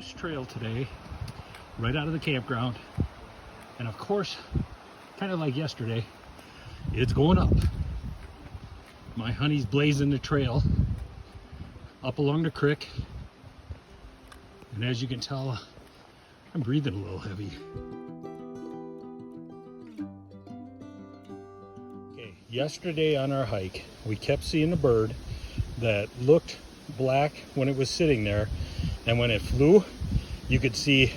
Papoose Trail today, right out of the campground. And of course, kind of like yesterday, it's going up. My honey's blazing the trail up along the creek. And as you can tell, I'm breathing a little heavy. Okay, yesterday on our hike, we kept seeing a bird that looked black when it was sitting there, and when it flew, you could see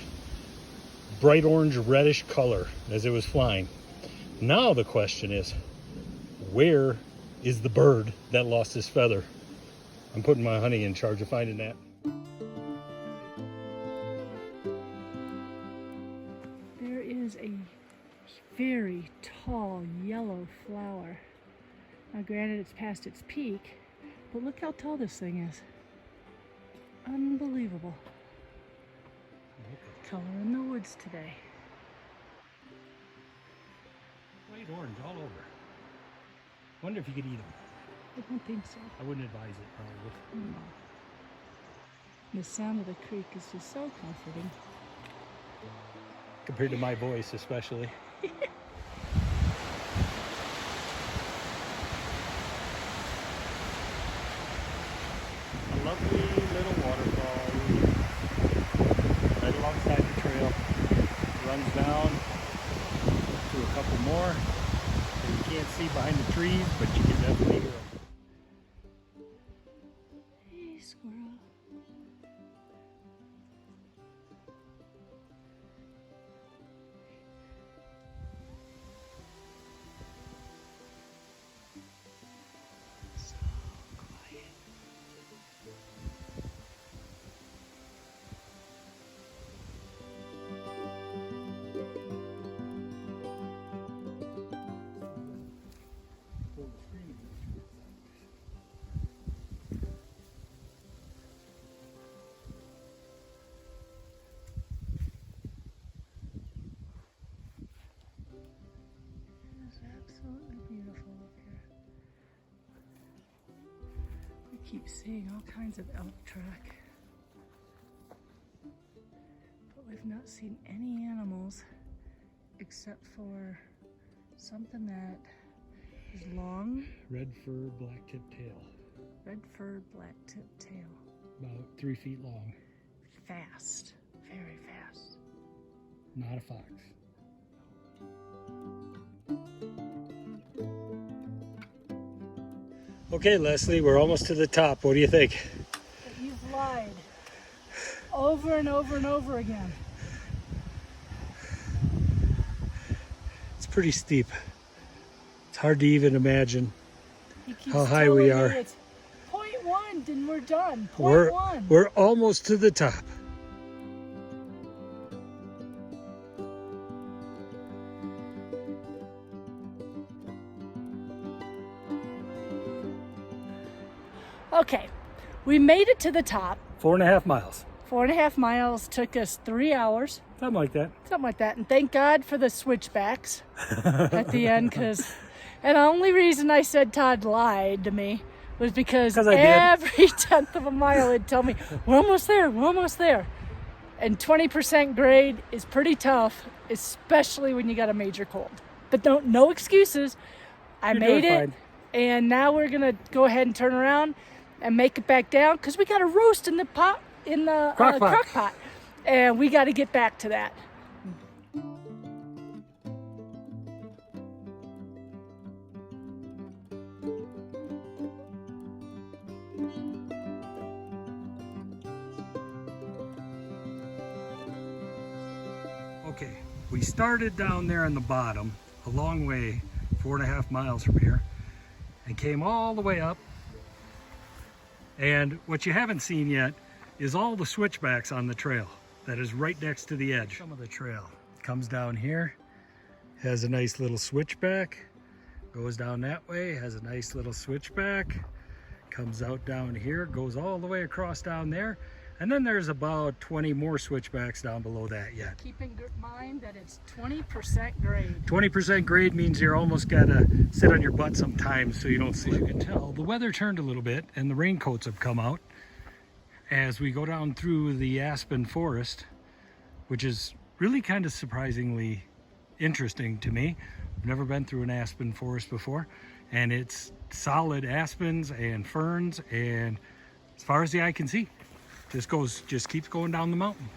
bright orange reddish color as it was flying. Now the question is, where is the bird that lost his feather? I'm putting my honey in charge of finding that. There is a very tall yellow flower. Now granted, it's past its peak, but look how tall this thing is. Unbelievable. Color in the woods today. Bright orange all over. Wonder if you could eat them. I don't think so. I wouldn't advise it, probably. No. The sound of the creek is just so comforting. Compared to my voice, especially. A lovely little waterfall right alongside the trail. Runs down to a couple more that you can't see behind the trees, but you can definitely hear them. Hey, squirrel. So quiet. It's absolutely beautiful up here. We keep seeing all kinds of elk track, but we've not seen any animals except for something that is long, Red fur, black tip tail. red fur, black tip tail. About 3 feet long. Fast, very fast. Not a fox. Okay, Leslie, we're almost to the top. What do you think? But you've lied over and over and over again. It's pretty steep. It's hard to even imagine You keep how high we telling me are. It's 0.1 and we're done. 0.1. We're almost to the top. Okay, we made it to the top. 4.5 miles. 4.5 miles, took us 3 hours, Something like that. something like that. And thank God for the switchbacks at the end, and the only reason I said Todd lied to me was because I did. every 10th of a mile it'd tell me, we're almost there, we're almost there. And 20% grade is pretty tough, especially when you got a major cold. But no excuses. I You're made doing it, fine. and now we're gonna go ahead and turn around and make it back down because we got a roast in the pot, in the Crock pot. crock pot, and we got to get back to that. Okay, we started down there on the bottom, a long way, 4.5 miles from here, and came all the way up. And what you haven't seen yet is all the switchbacks on the trail that is right next to the edge. Some of the trail comes down here, has a nice little switchback, goes down that way, has a nice little switchback, comes out down here, goes all the way across down there, and then there's about 20 more switchbacks down below that yet. Keep in mind that it's 20% grade. 20% grade means you're almost gotta sit on your butt sometimes so you don't slip. As you can tell, the weather turned a little bit and the raincoats have come out. as we go down through the aspen forest, which is really kind of surprisingly interesting to me. I've never been through an aspen forest before, and it's solid aspens and ferns, and as far as the eye can see, just keeps going down the mountain.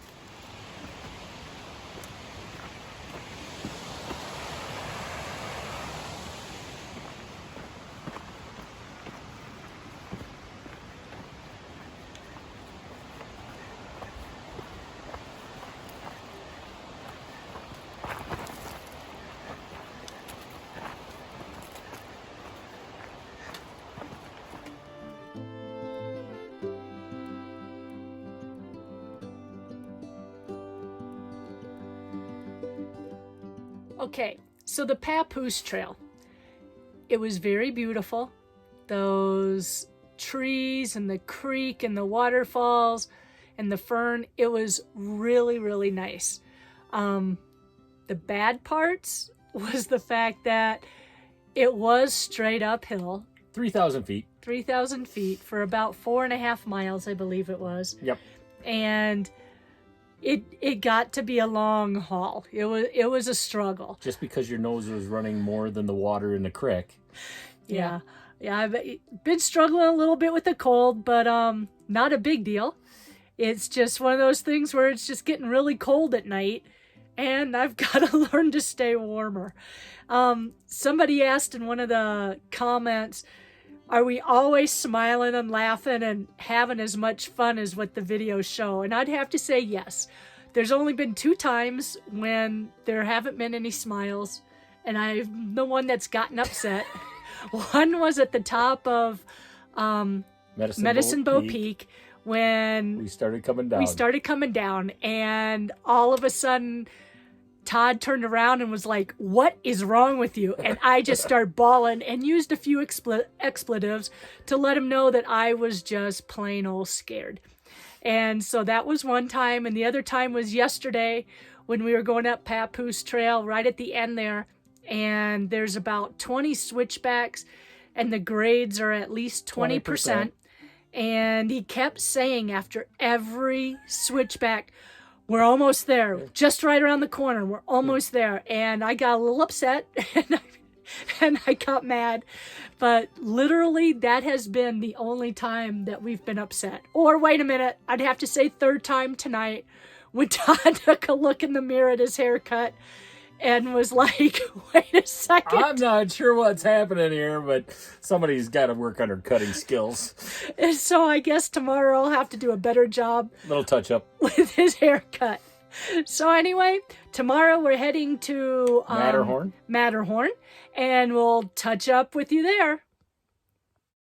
Okay, so the Papoose Trail, it was very beautiful. Those trees and the creek and the waterfalls and the fern, it was really, really nice. The bad parts was the fact that it was straight uphill. 3,000 feet. 3,000 feet for about 4.5 miles, I believe it was. Yep. And it got to be a long haul. It was a struggle. Just because your nose was running more than the water in the creek. Yeah. I've been struggling a little bit with the cold, but not a big deal. It's just one of those things where it's just getting really cold at night, and I've got to learn to stay warmer. Somebody asked in one of the comments, are we always smiling and laughing and having as much fun as what the videos show? And I'd have to say yes. There's only been 2 times when there haven't been any smiles, and I'm the one that's gotten upset. One was at the top of Medicine Bow Peak when we started coming down. And all of a sudden Todd turned around and was like, what is wrong with you? And I just started bawling and used a few expletives to let him know that I was just plain old scared. And so that was one time. And the other time was yesterday when we were going up Papoose Trail right at the end there. And there's about 20 switchbacks and the grades are at least 20%. And he kept saying after every switchback, we're almost there, just right around the corner. We're almost there. And I got a little upset and I got mad. But literally, that has been the only time that we've been upset. Or wait a minute, I'd have to say 3rd time tonight when Todd took a look in the mirror at his haircut and was like, wait a second. I'm not sure what's happening here, but somebody's got to work on her cutting skills. And so I guess tomorrow I'll have to do a better job. Little touch up. With his haircut. So anyway, tomorrow we're heading to Matterhorn. And we'll touch up with you there.